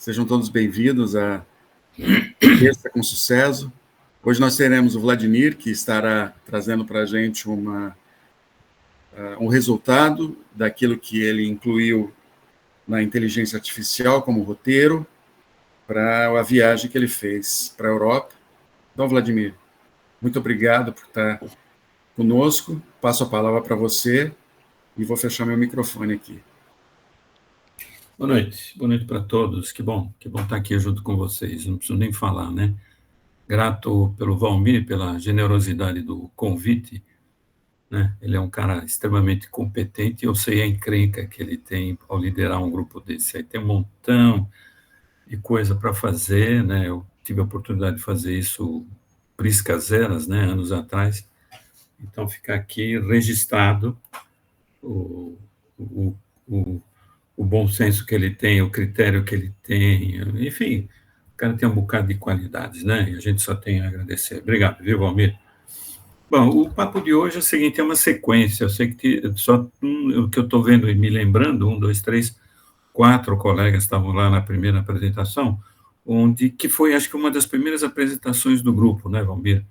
Sejam todos bem-vindos a Terça com Sucesso. Hoje nós teremos o Vladimir, que estará trazendo para a gente um resultado daquilo que ele incluiu na inteligência artificial como roteiro para a viagem que ele fez para a Europa. Então, Vladimir, muito obrigado por estar conosco. Passo a palavra para você e vou fechar meu microfone aqui. Boa noite para todos. Que bom estar aqui junto com vocês. Não preciso nem falar, né? Grato pelo Valmir, pela generosidade do convite, né? Ele é um cara extremamente competente. Eu sei a encrenca que ele tem ao liderar um grupo desse. Aí tem um montão de coisa para fazer, né? Eu tive a oportunidade de fazer isso priscas eras, né? Anos atrás. Então fica aqui registrado o bom senso que ele tem, o critério que ele tem, enfim, o cara tem um bocado de qualidades, né? E a gente só tem a agradecer. Obrigado, viu, Valmir? Bom, o papo de hoje é o seguinte, é uma sequência. Eu sei que só o que eu estou vendo e me lembrando, 1, 2, 3, 4 colegas estavam lá na primeira apresentação, que foi, acho que, uma das primeiras apresentações do grupo, né, Valmir?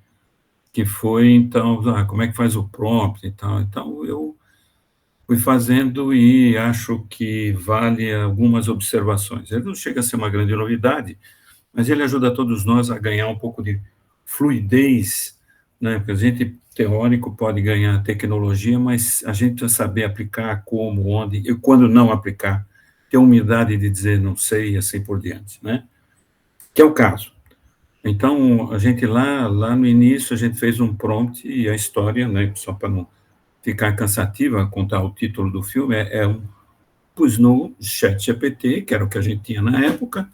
Que foi, então, como é que faz o prompt e tal. Então, eu fui fazendo e acho que vale algumas observações. Ele não chega a ser uma grande novidade, mas ele ajuda todos nós a ganhar um pouco de fluidez, né? Porque a gente, teórico, pode ganhar tecnologia, mas a gente precisa saber aplicar como, onde, e quando não aplicar, ter humildade de dizer não sei e assim por diante, né? Que é o caso. Então, a gente lá no início, a gente fez um prompt e a história, né, só para não ficar cansativa, contar o título do filme, pus no ChatGPT, que era o que a gente tinha na época,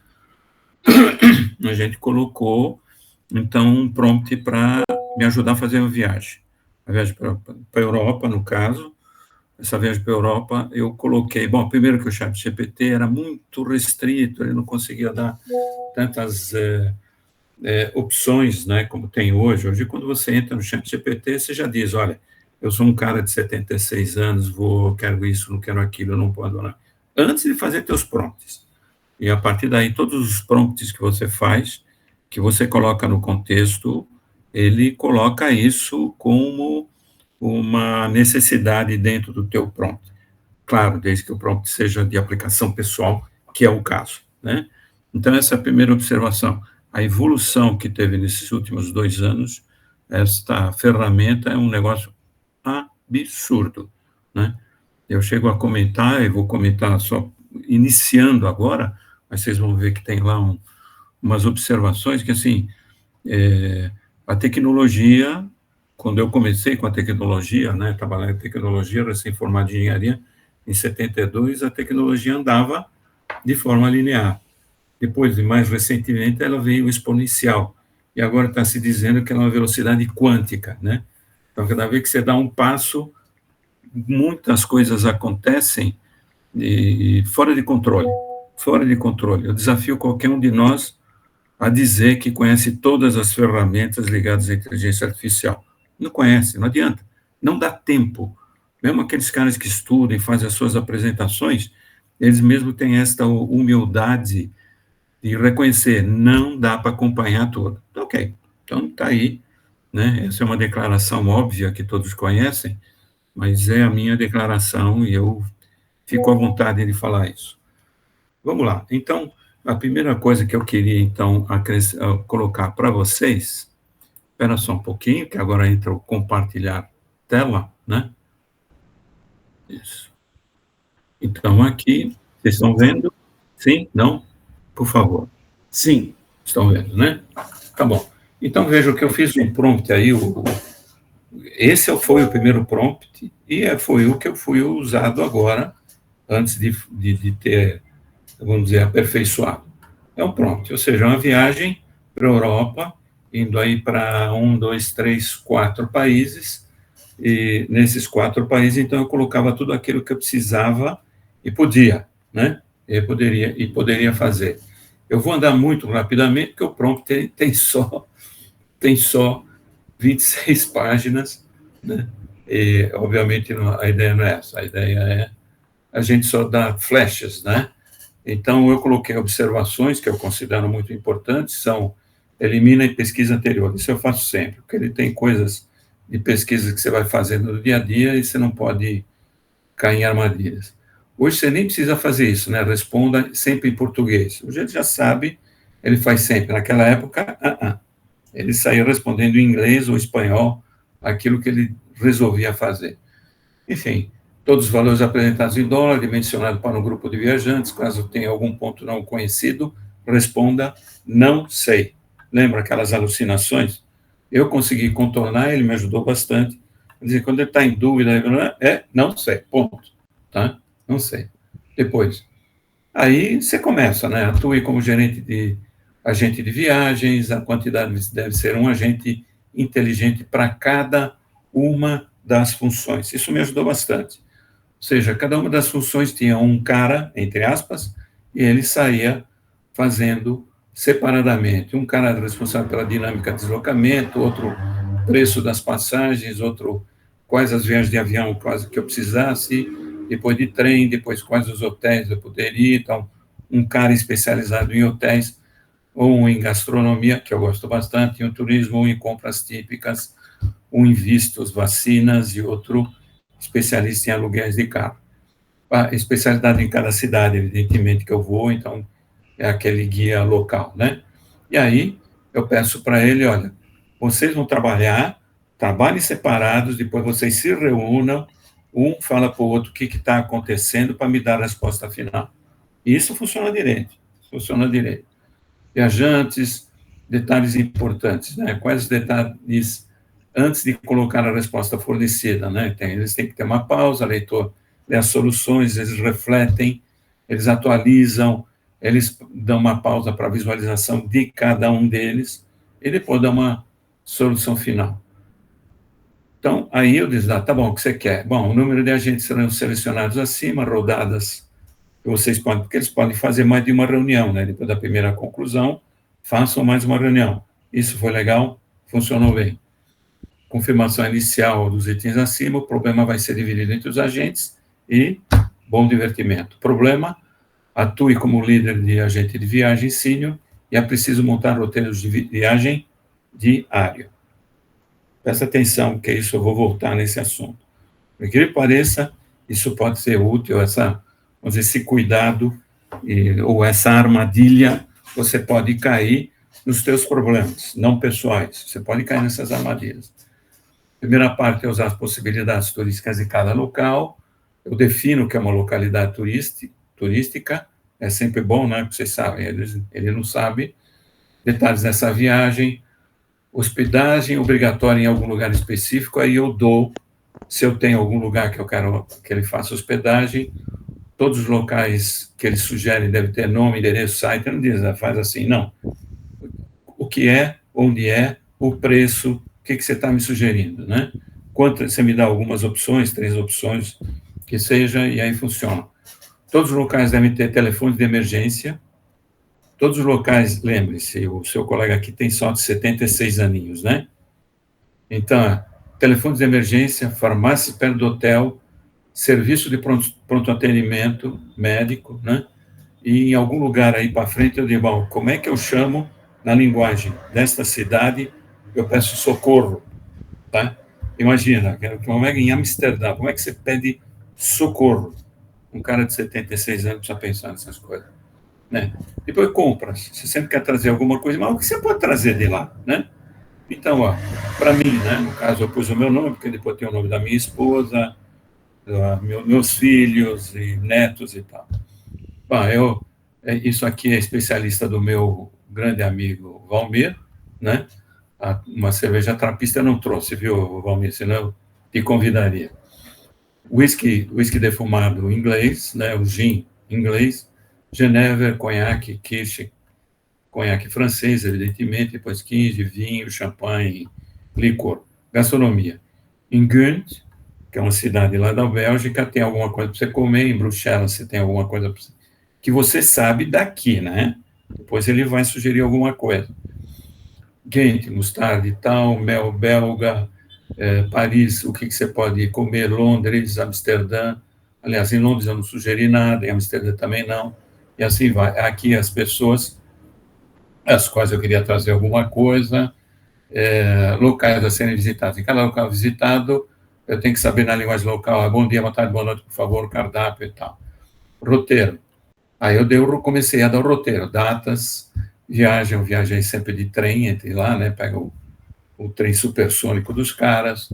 a gente colocou, então, um prompt para me ajudar a fazer a viagem para a Europa, no caso. Essa viagem para a Europa, eu coloquei, bom, primeiro que o ChatGPT era muito restrito, ele não conseguia dar tantas opções, né, como tem hoje. Hoje, quando você entra no ChatGPT, você já diz, olha, eu sou um cara de 76 anos, quero isso, não quero aquilo, eu não posso, não. Antes de fazer teus prompts. E a partir daí, todos os prompts que você faz, que você coloca no contexto, ele coloca isso como uma necessidade dentro do teu prompt. Claro, desde que o prompt seja de aplicação pessoal, que é o caso, né? Então, essa é a primeira observação. A evolução que teve nesses últimos 2 anos, esta ferramenta é um negócio absurdo, né? Eu chego a comentar, e vou comentar só iniciando agora, mas vocês vão ver que tem lá umas observações que, assim, a tecnologia, quando eu comecei com a tecnologia, né, trabalhar em tecnologia, recém-formado em engenharia, em 72, a tecnologia andava de forma linear. Depois, mais recentemente, ela veio exponencial, e agora está se dizendo que ela é uma velocidade quântica, né? Então, cada vez que você dá um passo, muitas coisas acontecem fora de controle, fora de controle. Eu desafio qualquer um de nós a dizer que conhece todas as ferramentas ligadas à inteligência artificial. Não conhece, não adianta, não dá tempo. Mesmo aqueles caras que estudam e fazem as suas apresentações, eles mesmos têm esta humildade de reconhecer, não dá para acompanhar tudo. Ok, então está aí, né? Essa é uma declaração óbvia que todos conhecem, mas é a minha declaração e eu fico à vontade de falar isso. Vamos lá. Então, a primeira coisa que eu queria, então, colocar para vocês, espera só um pouquinho, que agora entra o compartilhar tela, né? Isso. Então, aqui, vocês estão vendo? Sim? Não? Por favor. Sim. Estão vendo, né? Tá bom. Então, veja que eu fiz um prompt aí, esse foi o primeiro prompt, e foi o que eu fui usado agora, antes de ter, vamos dizer, aperfeiçoado. É um prompt, ou seja, uma viagem para a Europa, indo aí para 1, 2, 3, 4 países, e nesses 4 países, então, eu colocava tudo aquilo que eu precisava e podia, né? E poderia fazer. Eu vou andar muito rapidamente, porque o prompt tem só 26 páginas, né? E, obviamente, a ideia não é essa, a ideia é a gente só dar flashes, né? Então, eu coloquei observações que eu considero muito importantes, são elimina a pesquisa anterior. Isso eu faço sempre, porque ele tem coisas de pesquisa que você vai fazendo no dia a dia e você não pode cair em armadilhas. Hoje você nem precisa fazer isso, né? Responda sempre em português. Hoje ele já sabe, ele faz sempre. Naquela época, ele saía respondendo em inglês ou espanhol aquilo que ele resolvia fazer. Enfim, todos os valores apresentados em dólar, dimensionado para um grupo de viajantes. Caso tenha algum ponto não conhecido, responda não sei. Lembra aquelas alucinações? Eu consegui contornar, ele me ajudou bastante. Quer dizer, quando ele está em dúvida, não sei, ponto. Tá? Não sei. Depois, aí você começa, né? Atue como agente de viagens, a quantidade deve ser um agente inteligente para cada uma das funções. Isso me ajudou bastante. Ou seja, cada uma das funções tinha um cara, entre aspas, e ele saía fazendo separadamente. Um cara responsável pela dinâmica de deslocamento, outro preço das passagens, outro quais as viagens de avião quase que eu precisasse, depois de trem, depois quais os hotéis eu poderia. Então, um cara especializado em hotéis, ou em gastronomia, que eu gosto bastante, em turismo, ou em compras típicas, um em vistos, vacinas, e outro especialista em aluguéis de carro. A especialidade em cada cidade, evidentemente, que eu vou, então é aquele guia local, né? E aí eu peço para ele, olha, vocês vão trabalhar, trabalhem separados, depois vocês se reúnam, um fala para o outro o que está acontecendo para me dar a resposta final. E isso funciona direito, funciona direito. Viajantes, detalhes importantes, né? Quais os detalhes antes de colocar a resposta fornecida, né? Eles têm que ter uma pausa, leitor lê as soluções, eles refletem, eles atualizam, eles dão uma pausa para a visualização de cada um deles, e depois dão uma solução final. Então, aí eu digo, tá bom, o que você quer? Bom, o número de agentes serão selecionados acima, rodadas, que vocês podem, porque eles podem fazer mais de uma reunião, né? Depois da primeira conclusão, façam mais uma reunião. Isso foi legal, funcionou bem. Confirmação inicial dos itens acima, o problema vai ser dividido entre os agentes e bom divertimento. Problema, atue como líder de agente de viagem sênior e é preciso montar roteiros de viagem diário. Presta atenção, que isso eu vou voltar nesse assunto. Por que pareça, isso pode ser útil, vamos dizer, esse cuidado ou essa armadilha, você pode cair nos seus problemas, não pessoais, você pode cair nessas armadilhas. A primeira parte é usar as possibilidades turísticas de cada local, eu defino o que é uma localidade turística, é sempre bom, né, porque vocês sabem, ele não sabe, detalhes dessa viagem, hospedagem obrigatória em algum lugar específico, aí eu dou, se eu tenho algum lugar que eu quero que ele faça hospedagem, todos os locais que ele sugere devem ter nome, endereço, site, não diz, faz assim, não. O que é, onde é, o preço, o que você está me sugerindo, né? Quanto, você me dá algumas opções, 3 opções, que seja, e aí funciona. Todos os locais devem ter telefone de emergência, todos os locais, lembre-se, o seu colega aqui tem só de 76 aninhos, né? Então, telefones de emergência, farmácias perto do hotel, serviço de pronto atendimento médico, né? E em algum lugar aí para frente eu digo, bom, como é que eu chamo na linguagem desta cidade, eu peço socorro, tá? Imagina, como é que em Amsterdã, como é que você pede socorro? Um cara de 76 anos precisa pensar nessas coisas, né? Depois compras, você sempre quer trazer alguma coisa, mas o que você pode trazer de lá, né? Então, ó, para mim, né, no caso eu pus o meu nome, porque depois tem o nome da minha esposa, meus filhos e netos e tal. Bom, isso aqui é especialista do meu grande amigo Valmir, né? Uma cerveja trapista eu não trouxe, viu, Valmir? Senão eu te convidaria. Whisky defumado inglês, né? O gin inglês, Genever, conhaque, Kirsch, conhaque francês, evidentemente, depois quinze, vinho, champanhe, licor. Gastronomia. Em Ghent, que é uma cidade lá da Bélgica, tem alguma coisa para você comer. Em Bruxelas, você tem alguma coisa que você sabe daqui, né? Depois ele vai sugerir alguma coisa. Ghent, mostarda e tal, mel belga, Paris, o que você pode comer, Londres, Amsterdã. Aliás, em Londres eu não sugeri nada, em Amsterdã também não. e assim vai. Aqui as pessoas, as quais eu queria trazer alguma coisa, locais a serem visitados. Em cada local visitado, eu tenho que saber na linguagem local, bom dia, boa tarde, boa noite, por favor, cardápio e tal. Roteiro. Aí eu comecei a dar o roteiro, datas, viagem, eu viajei sempre de trem, entre lá, né, pega o trem supersônico dos caras,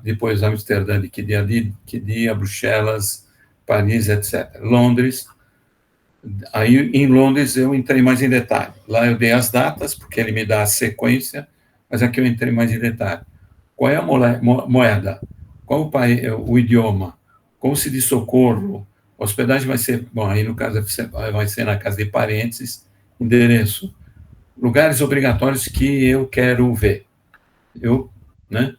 depois Amsterdã, de que dia, Bruxelas, Paris, etc. Londres, aí em Londres eu entrei mais em detalhe. Lá eu dei as datas, porque ele me dá a sequência, mas aqui eu entrei mais em detalhe. Qual é a moeda? Qual o país, o idioma? Como se diz socorro? A hospedagem vai ser, bom, aí no caso vai ser na casa de parentes, endereço. Lugares obrigatórios que eu quero ver. Né?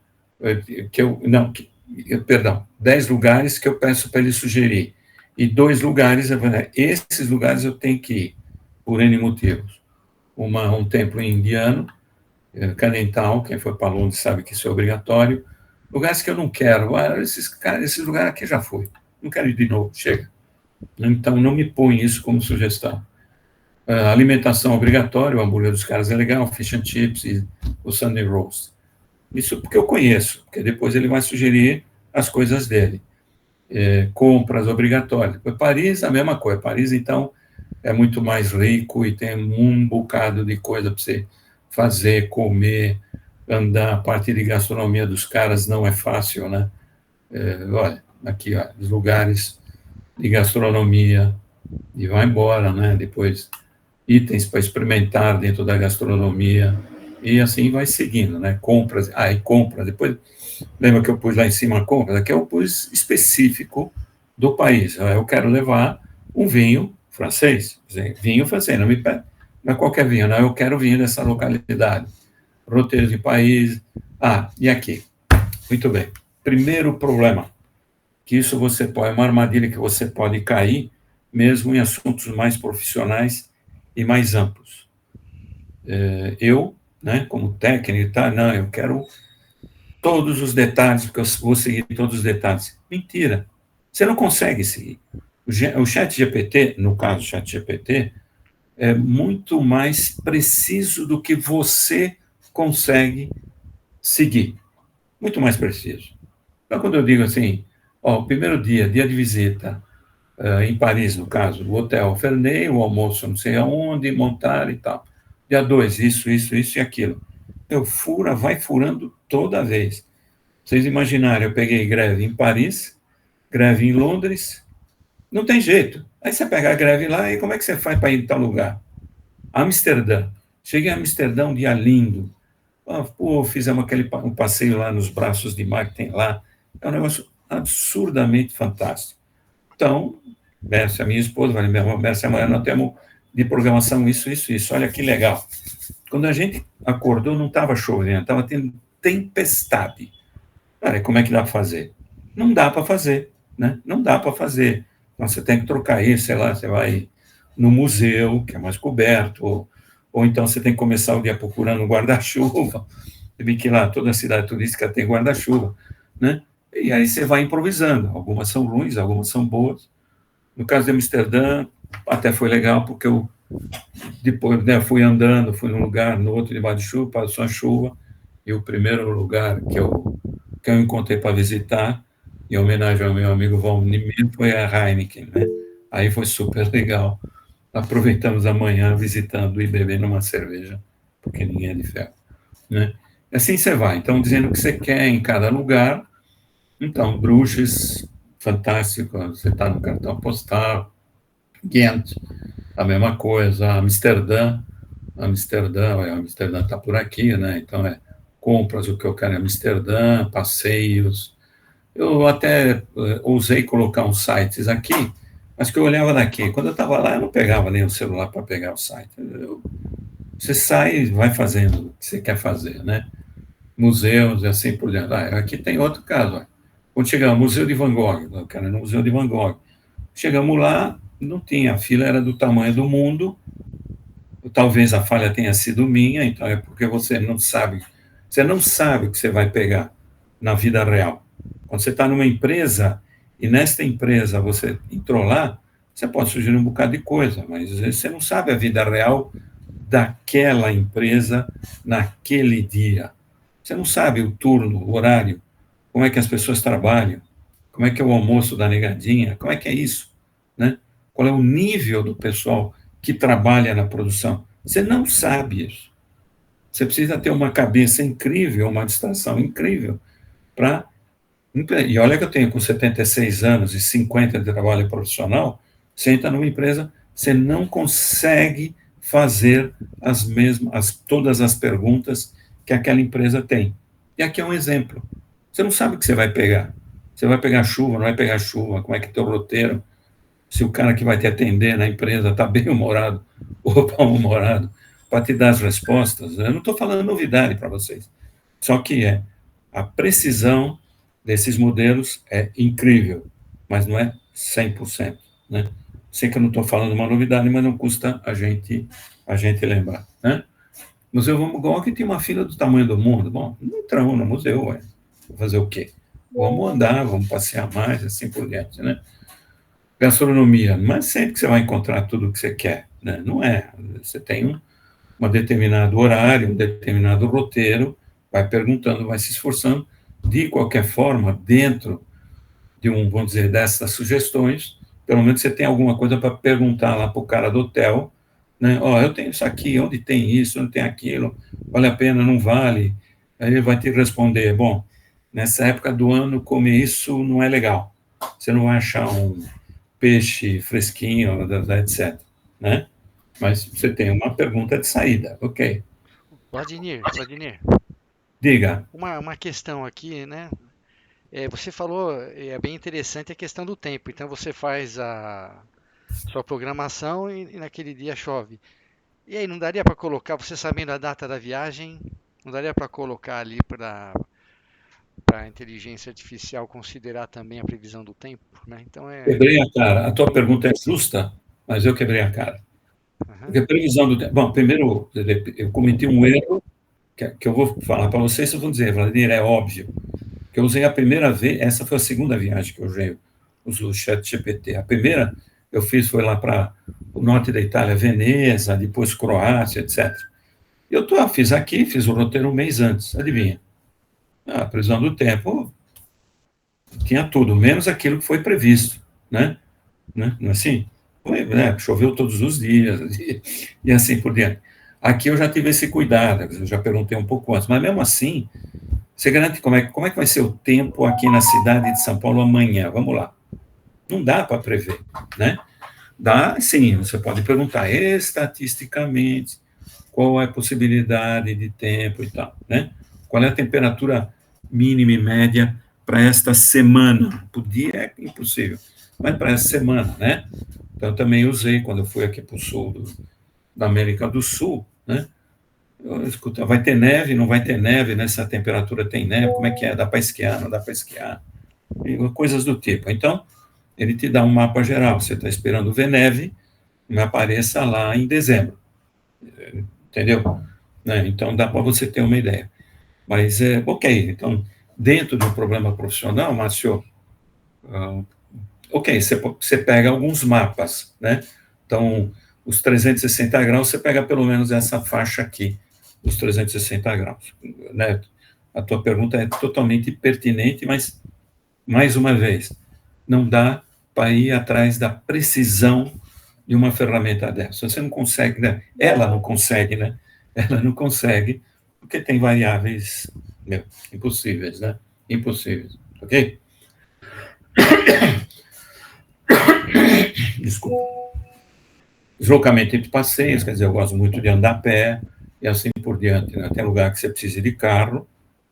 Perdão, 10 lugares que eu peço para ele sugerir. E 2 lugares, esses lugares eu tenho que ir, por N motivos. Um templo indiano, Cadental, quem foi para Londres sabe que isso é obrigatório. Lugares que eu não quero, esses lugares aqui já fui, não quero ir de novo, chega. Então, não me põe isso como sugestão. Alimentação obrigatória, o hambúrguer dos caras é legal, fish and chips e o Sunday roast. Isso porque eu conheço, porque depois ele vai sugerir as coisas dele. Compras obrigatórias. Paris, a mesma coisa. Paris, então, é muito mais rico e tem um bocado de coisa para você fazer, comer, andar. A parte de gastronomia dos caras não é fácil, né? Olha, aqui, ó, os lugares de gastronomia, e vai embora, né? Depois, itens para experimentar dentro da gastronomia, e assim vai seguindo, né? Compras, e compras, depois, lembra que eu pus lá em cima compras? Aqui eu pus específico do país. Eu quero levar um vinho francês, vinho francês, não me pede, não é qualquer vinho, não, eu quero vinho dessa localidade. Roteiro de país. E aqui. Muito bem. Primeiro problema, que isso você pode, é uma armadilha que você pode cair, mesmo em assuntos mais profissionais e mais amplos. Eu, né, como técnico, não, eu quero todos os detalhes, porque eu vou seguir todos os detalhes. Mentira. Você não consegue seguir. O ChatGPT, no caso, o ChatGPT, é muito mais preciso do que você consegue seguir. Muito mais preciso. Então, quando eu digo assim, o primeiro dia de visita, em Paris, no caso, o hotel Ferney, o almoço não sei aonde, montar e tal. Dia 2, isso e aquilo. Vai furando toda vez. Vocês imaginarem, eu peguei greve em Paris, greve em Londres, não tem jeito. Aí você pega a greve lá, e como é que você faz para ir em tal lugar? Amsterdã. Cheguei a Amsterdã, um dia lindo. Fizemos um passeio lá nos braços de mar que tem lá. É um negócio absurdamente fantástico. Então, Mércia, minha esposa, Mércia, amanhã nós temos de programação isso. Olha que legal. Quando a gente acordou, não estava chovendo, estava tendo tempestade. Cara, como é que dá para fazer? Não dá para fazer, né? Não dá para fazer. Então, você tem que trocar isso, sei lá, você vai no museu, que é mais coberto, ou então você tem que começar o dia procurando um guarda-chuva. Eu vi que lá toda a cidade turística tem guarda-chuva, né? E aí você vai improvisando. Algumas são ruins, algumas são boas. No caso de Amsterdã, até foi legal, porque eu depois, né, fui andando, fui num lugar, no outro debaixo de chuva, passou a chuva, e o primeiro lugar que eu encontrei para visitar, em homenagem ao meu amigo Valmir, foi a Heineken, né? Aí foi super legal. Aproveitamos a manhã visitando e bebendo uma cerveja, porque ninguém é de ferro, né? Assim você vai, então, dizendo o que você quer em cada lugar. Então, Bruges, fantástico, você está no cartão postal. Ghent, a mesma coisa. Amsterdã está por aqui, né? Então, compras, o que eu quero em Amsterdã, passeios. Eu até ousei colocar uns sites aqui, mas que eu olhava daqui. Quando eu estava lá, eu não pegava nem o celular para pegar o site. Você sai e vai fazendo o que você quer fazer, né? Museus e assim por diante. Aqui tem outro caso. Quando chegamos, Museu de Van Gogh, eu quero ir no Museu de Van Gogh. Chegamos lá, não tinha, a fila era do tamanho do mundo, talvez a falha tenha sido minha, então é porque você não sabe o que você vai pegar na vida real. Quando você está numa empresa, e nesta empresa você entrou lá, Você pode sugerir um bocado de coisa, mas você não sabe a vida real daquela empresa naquele dia. Você não sabe o turno, o horário, como é que as pessoas trabalham, como é que é o almoço da negadinha, como é que é isso, né? Qual é o nível do pessoal que trabalha na produção. Você não sabe isso. Você precisa ter uma cabeça incrível, uma distração incrível para... E olha que eu tenho com 76 anos e 50 de trabalho profissional, você entra numa empresa, você não consegue fazer todas as perguntas que aquela empresa tem. E aqui é um exemplo. Você não sabe o que você vai pegar. Você vai pegar chuva, não vai pegar chuva, como é que é o teu roteiro, se o cara que vai te atender na empresa está bem-humorado ou mal-humorado, para te dar as respostas. Eu não estou falando novidade para vocês. Só que a precisão desses modelos é incrível, mas não é 100%. Né? Sei que eu não estou falando uma novidade, mas não custa a gente lembrar. Né? Museu Van Gogh que tem uma fila do tamanho do mundo. Bom, não entramos no museu, vou fazer o quê? Vamos andar, vamos passear mais, assim por diante, né? Gastronomia, mas sempre que você vai encontrar tudo o que você quer, né? Não é. Você tem um determinado horário, um determinado roteiro, vai perguntando, vai se esforçando. De qualquer forma, dentro de vamos dizer, dessas sugestões, pelo menos você tem alguma coisa para perguntar lá para o cara do hotel, né? Ó, eu tenho isso aqui, onde tem isso, onde tem aquilo, vale a pena, não vale? Aí ele vai te responder, bom, nessa época do ano comer isso não é legal. Você não vai achar um peixe fresquinho, etc. Né? Mas você tem uma pergunta de saída, ok. Vladimir, diga. Uma questão aqui, né? Você falou, é bem interessante a questão do tempo. Então você faz a sua programação e naquele dia chove. E aí, não daria para colocar, você sabendo a data da viagem, não daria para colocar ali para a inteligência artificial considerar também a previsão do tempo, né? Então Quebrei a cara. A tua pergunta é justa, mas eu quebrei a cara. Porque a previsão do tempo... Bom, primeiro, eu cometi um erro que eu vou falar para vocês, vocês vão dizer, Vladimir, é óbvio. Que eu usei a primeira vez, essa foi a segunda viagem que eu uso o ChatGPT. A primeira eu fiz foi lá para o norte da Itália, Veneza, depois Croácia, etc. E eu fiz aqui, fiz o roteiro um mês antes, adivinha? A previsão do tempo tinha tudo, menos aquilo que foi previsto, né? Não é assim? Né? Choveu todos os dias, e assim por diante. Aqui eu já tive esse cuidado, eu já perguntei um pouco antes, mas mesmo assim, você garante como é que vai ser o tempo aqui na cidade de São Paulo amanhã? Vamos lá. Não dá para prever, né? Dá, sim, você pode perguntar estatisticamente qual é a possibilidade de tempo e tal, né? Qual é a temperatura mínima e média para esta semana? Por dia é impossível, mas para essa semana, né? Então, eu também usei, quando eu fui aqui para o sul da América do Sul, né? Escuta, vai ter neve, não vai ter neve, nessa temperatura tem neve, como é que é? Dá para esquiar, não dá para esquiar? E coisas do tipo. Então, ele te dá um mapa geral, você está esperando ver neve, me apareça lá em dezembro, entendeu? Né? Então, dá para você ter uma ideia. Mas, ok, então, dentro do problema profissional, Márcio, ok, você pega alguns mapas, né? Então, os 360 graus, você pega pelo menos essa faixa aqui, os 360 graus. Né? A tua pergunta é totalmente pertinente, mas, mais uma vez, não dá para ir atrás da precisão de uma ferramenta dessa. Você não consegue, né? Ela não consegue, né? Ela não consegue, porque tem variáveis impossíveis, né? Impossíveis, ok? Desculpa. Deslocamento entre passeios, quer dizer, eu gosto muito de andar a pé, e assim por diante, né? Tem lugar que você precisa de carro,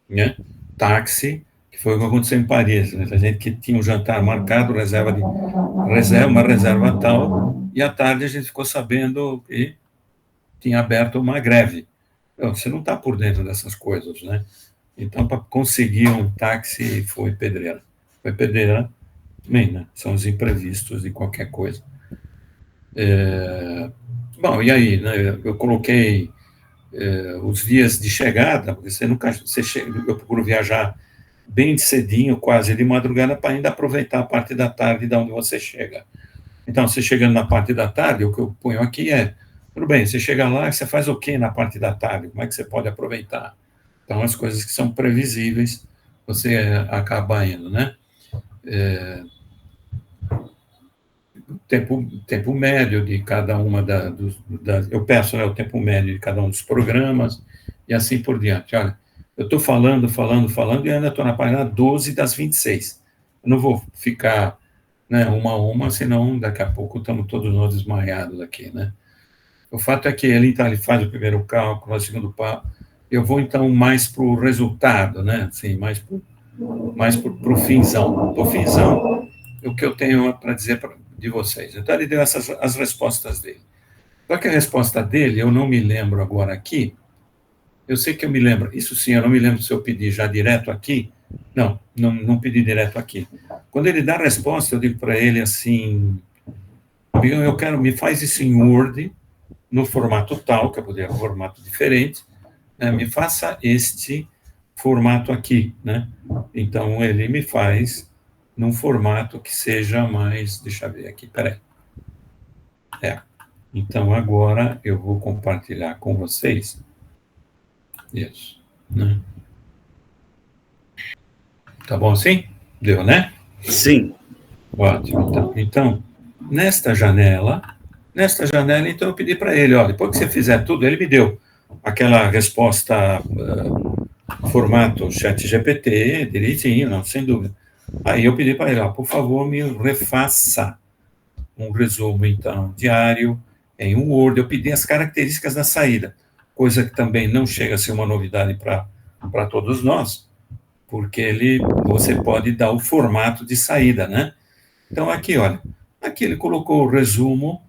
né? Táxi, que foi o que aconteceu em Paris, né? A gente que tinha um jantar marcado, uma reserva tal, e à tarde a gente ficou sabendo que tinha aberto uma greve. Você não está por dentro dessas coisas, né? Então, para conseguir um táxi, foi pedreira. Foi pedreira, bem, né? São os imprevistos de qualquer coisa. Bom, e aí, né? Eu coloquei os dias de chegada, porque eu procuro viajar bem cedinho, quase de madrugada, para ainda aproveitar a parte da tarde de onde você chega. Então, você chegando na parte da tarde, o que eu ponho aqui é, tudo bem, você chega lá, você faz o quê na parte da tarde? Como é que você pode aproveitar? Então, as coisas que são previsíveis, você acaba indo, né? Tempo médio de cada uma eu peço, né, o tempo médio de cada um dos programas, e assim por diante. Olha, eu estou falando, e ainda estou na página 12 das 26. Eu não vou ficar, né, uma a uma, senão daqui a pouco estamos todos nós desmaiados aqui, né? O fato é que ele faz o primeiro cálculo, o segundo passo. Eu vou, então, mais para o resultado, né? Assim, mais para o finzão. O finzão, o que eu tenho para dizer de vocês. Então, ele deu as respostas dele. Só que a resposta dele, eu não me lembro agora aqui. Eu sei que eu me lembro. Isso sim, eu não me lembro se eu pedi já direto aqui. Não pedi direto aqui. Quando ele dá a resposta, eu digo para ele assim, eu quero, me faz isso em Word, no formato tal, que eu poderia um formato diferente, né, me faça este formato aqui, né? Então, ele me faz num formato que seja mais, deixa eu ver aqui, peraí. Então, agora eu vou compartilhar com vocês isso, né? Tá bom assim? Deu, né? Sim. Ótimo. Então, nesta janela, então, eu pedi para ele, ó, depois que você fizer tudo, ele me deu aquela resposta formato ChatGPT, direitinho, não, sem dúvida. Aí eu pedi para ele, ó, por favor, me refaça um resumo, então, diário, em um Word. Eu pedi as características da saída, coisa que também não chega a ser uma novidade para todos nós, porque você pode dar o formato de saída, né? Então, aqui, olha, aqui ele colocou o resumo,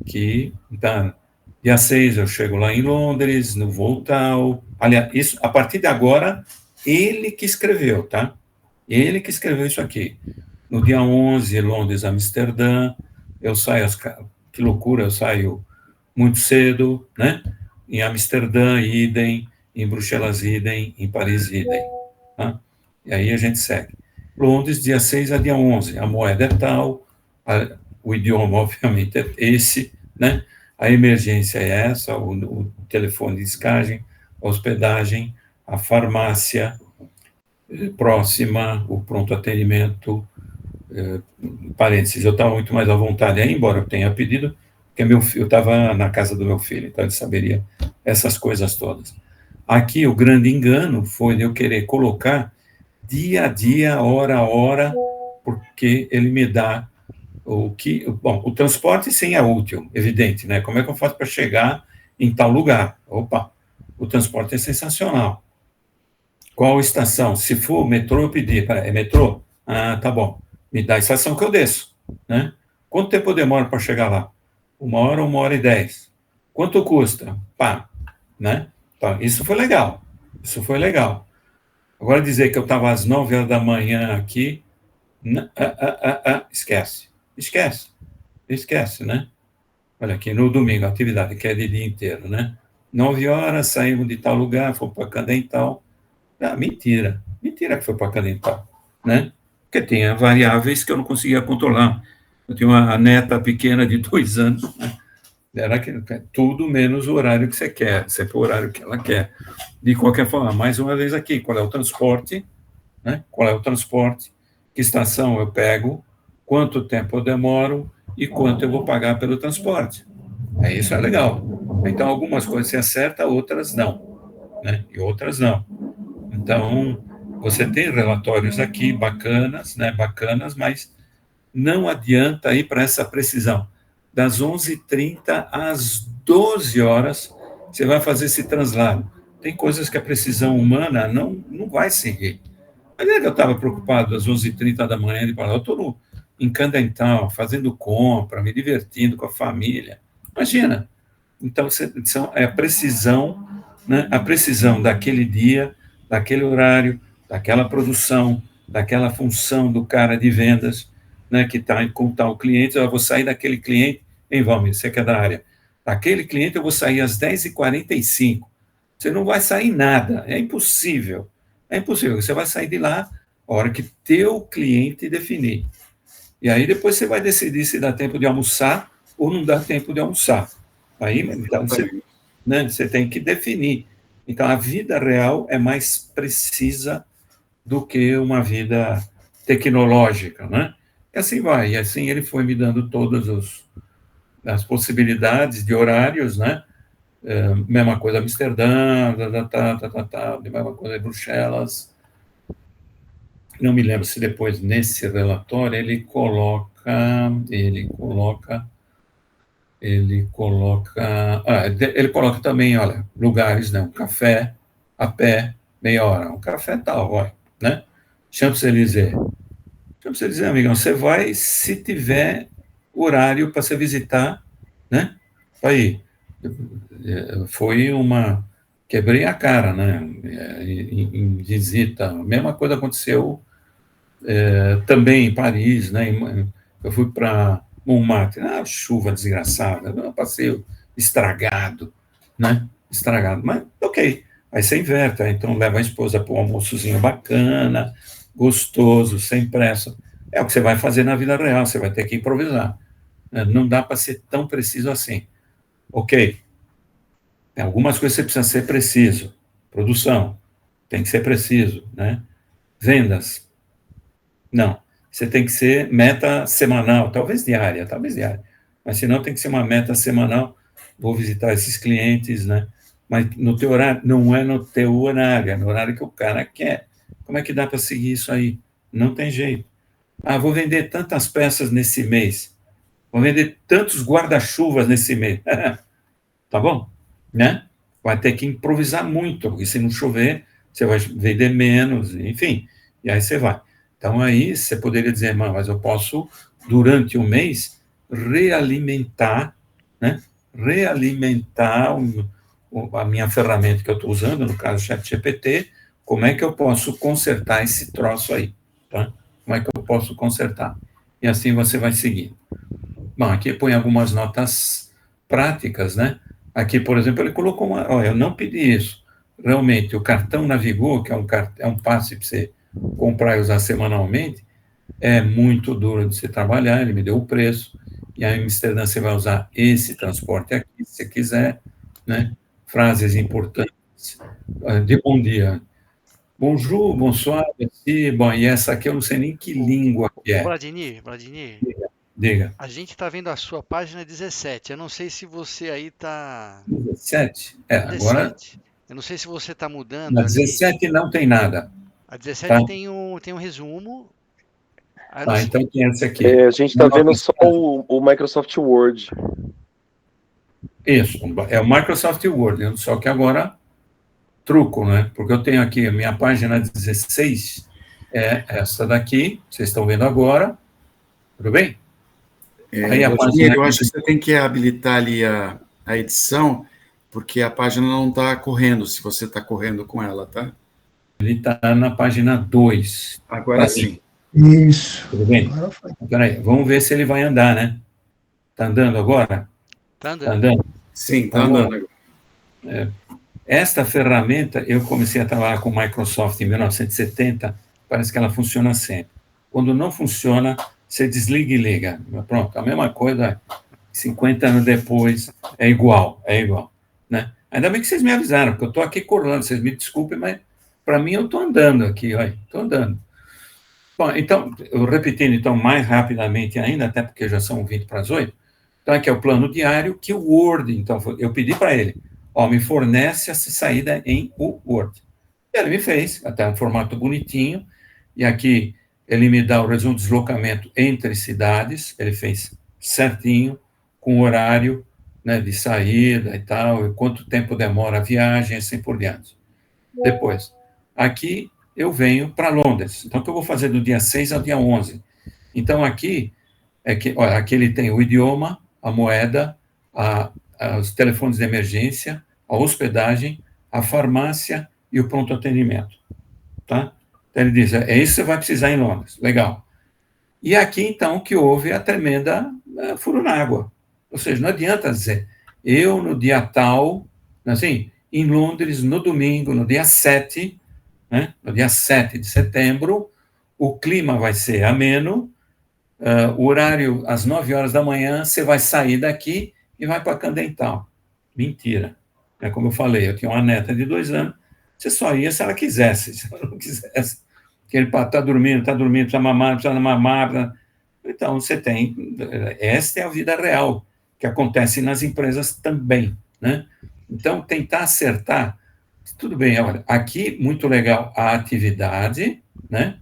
que, então, dia 6 eu chego lá em Londres, no voo tal. Aliás, isso, a partir de agora, ele que escreveu, tá? Ele que escreveu isso aqui. No dia 11, Londres, Amsterdã, eu saio, que loucura, eu saio muito cedo, né? Em Amsterdã, idem, em Bruxelas, idem, em Paris, idem. Tá? E aí a gente segue. Londres, dia 6 a dia 11, a moeda é tal, o idioma, obviamente, é esse, né? A emergência é essa, o telefone de descagem, a hospedagem, a farmácia próxima, o pronto atendimento, parênteses, eu estava muito mais à vontade, embora eu tenha pedido, porque eu estava na casa do meu filho, então ele saberia essas coisas todas. Aqui, o grande engano foi eu querer colocar dia a dia, hora a hora, porque ele me dá o transporte sim é útil, evidente, né? Como é que eu faço para chegar em tal lugar? Opa, o transporte é sensacional. Qual estação? Se for metrô, eu pedi, é metrô? Ah, tá bom. Me dá a estação que eu desço, né? Quanto tempo eu demoro para chegar lá? 1 hora e 10. Quanto custa? Pá, né? Então, isso foi legal. Agora dizer que eu estava às 9 horas da manhã aqui, esquece, né? Olha aqui, no domingo, a atividade que é de dia inteiro, né? 9 horas, saímos de tal lugar, fomos para Candental. Ah, mentira que foi para Candental, né? Porque tinha variáveis que eu não conseguia controlar. Eu tinha uma neta pequena de 2 anos, né? Era tudo menos o horário que você quer, sempre o horário que ela quer. De qualquer forma, mais uma vez aqui, qual é o transporte, né? Que estação eu pego, quanto tempo eu demoro e quanto eu vou pagar pelo transporte. Isso é legal. Então, algumas coisas você acerta, outras não, né? E outras não. Então, você tem relatórios aqui bacanas, né? Mas não adianta ir para essa precisão. Das 11h30 às 12 horas, você vai fazer esse translado. Tem coisas que a precisão humana não vai seguir. Mas é que eu estava preocupado às 11h30 da manhã de falar, eu estou em Candental, fazendo compra, me divertindo com a família. Imagina. Então, é a precisão, né? A precisão daquele dia, daquele horário, daquela produção, daquela função do cara de vendas, né, que está com tal cliente. Eu vou sair daquele cliente, Valmir, você que é da área, daquele cliente eu vou sair às 10h45. Você não vai sair nada, é impossível. Você vai sair de lá a hora que teu cliente definir. E aí depois você vai decidir se dá tempo de almoçar ou não dá tempo de almoçar. Aí, então, você tem que definir. Então, a vida real é mais precisa do que uma vida tecnológica, né? E assim vai. E assim ele foi me dando todas as possibilidades de horários, né? Mesma coisa Amsterdã, mesma coisa em Bruxelas. Não me lembro se depois, nesse relatório, ele coloca também, olha, lugares, né, um café a pé, meia hora, um café tal, olha, né? Champs-Élysées. Champs-Élysées, amigão, você vai se tiver horário para você visitar, né? Aí, foi uma... Quebrei a cara, né? Em visita. A mesma coisa aconteceu também em Paris, né? Eu fui para Montmartre, chuva desgraçada, um passeio estragado, né? Estragado, mas ok. Aí você inverte, então leva a esposa para um almoçozinho bacana, gostoso, sem pressa. É o que você vai fazer na vida real, você vai ter que improvisar. Não dá para ser tão preciso assim. Ok, tem algumas coisas que você precisa ser preciso. Produção, tem que ser preciso, né? Vendas, não. Você tem que ser meta semanal, talvez diária, mas senão tem que ser uma meta semanal. Vou visitar esses clientes, né? Mas no teu horário, não é no teu horário, é no horário que o cara quer. Como é que dá para seguir isso aí? Não tem jeito. Vou vender tantas peças nesse mês. Vou vender tantos guarda-chuvas nesse mês. Tá bom? Né? Vai ter que improvisar muito, porque se não chover, você vai vender menos, enfim. E aí você vai. Então, aí você poderia dizer, mas eu posso, durante um mês, realimentar, né? Realimentar a minha ferramenta que eu estou usando, no caso, o ChatGPT, como é que eu posso consertar esse troço aí, tá? Como é que eu posso consertar? E assim você vai seguindo. Bom, aqui põe algumas notas práticas, né? Aqui, por exemplo, ele colocou eu não pedi isso. Realmente, o cartão Navigou, que é um passe para você comprar e usar semanalmente, é muito duro de se trabalhar, ele me deu o preço, e aí em Amsterdã você vai usar esse transporte aqui, se você quiser, né? Frases importantes de bom dia. Bonjour, bonsoir, merci. Bom, e essa aqui eu não sei nem que língua que é. Vladimir, Diga. a gente está vendo a sua página 17. Eu não sei se você aí está... 17? 17. Agora... Eu não sei se você está mudando Na ali. 17 não tem nada. A 17 tá? tem um resumo. Então tem essa aqui. A gente está vendo só o Microsoft Word. Isso, é o Microsoft Word, só que agora truco, né? Porque eu tenho aqui a minha página 16, é essa daqui, vocês estão vendo agora, tudo bem? Aí a página... Eu acho que você tem que habilitar ali a edição, porque a página não está correndo, se você está correndo com ela, tá? Ele está na página 2. Agora sim. Isso. Tudo bem? Peraí, vamos ver se ele vai andar, né? Está andando agora? Está andando. Tá andando? Sim, está andando agora. Esta ferramenta, eu comecei a trabalhar com Microsoft em 1970, parece que ela funciona sempre. Quando não funciona, você desliga e liga. Pronto, a mesma coisa, 50 anos depois, é igual, né? Ainda bem que vocês me avisaram, porque eu estou aqui correndo, vocês me desculpem, mas para mim eu estou andando aqui, estou andando. Bom, então, eu repetindo então mais rapidamente ainda, até porque já são 20 para as 8, então aqui é o plano diário, que o Word, então, eu pedi para ele, me fornece essa saída em Word. Ele me fez, até um formato bonitinho, e aqui ele me dá o resumo de deslocamento entre cidades, ele fez certinho, com horário, né, de saída e tal, e quanto tempo demora a viagem, assim por diante. Depois, aqui eu venho para Londres, então o que eu vou fazer do dia 6 ao dia 11? Então aqui, aqui ele tem o idioma, a moeda, os telefones de emergência, a hospedagem, a farmácia e o pronto atendimento, tá? Então ele diz, é isso que você vai precisar em Londres, legal. E aqui, então, que houve a tremenda furo na água, ou seja, não adianta dizer, eu no dia tal, assim, em Londres, no domingo, no dia 7, né, no dia 7 de setembro, o clima vai ser ameno, o horário, às 9 horas da manhã, você vai sair daqui e vai para Candental. Mentira. É como eu falei, eu tinha uma neta de 2 anos, você só ia se ela quisesse, se ela não quisesse. Que ele está dormindo, precisa mamar, precisa mamar. Então, você tem... Esta é a vida real, que acontece nas empresas também, né? Então, tentar acertar... Tudo bem, olha, aqui, muito legal, a atividade, né?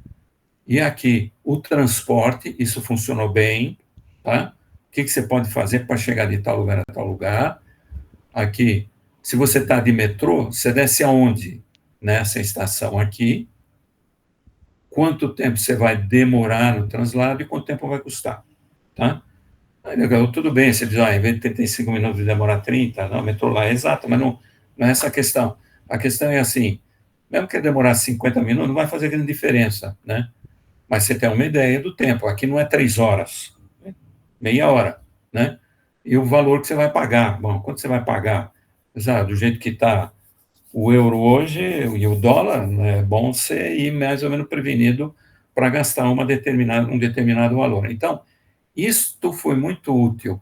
E aqui, o transporte, isso funcionou bem, tá? O que você pode fazer para chegar de tal lugar a tal lugar? Aqui, se você está de metrô, você desce aonde? Nessa estação aqui. Quanto tempo você vai demorar no translado e quanto tempo vai custar, tá? Aí, legal, tudo bem, você diz, em vez de 35 minutos, demorar 30, não, o metrô lá é exato, mas não é essa a questão. A questão é assim, mesmo que demorar 50 minutos, não vai fazer grande diferença, né? Mas você tem uma ideia do tempo. Aqui não é 3 horas, meia hora, né? E o valor que você vai pagar. Bom, quanto você vai pagar? Do jeito que está o euro hoje e o dólar, é bom você ir mais ou menos prevenido para gastar um determinado valor. Então, isto foi muito útil,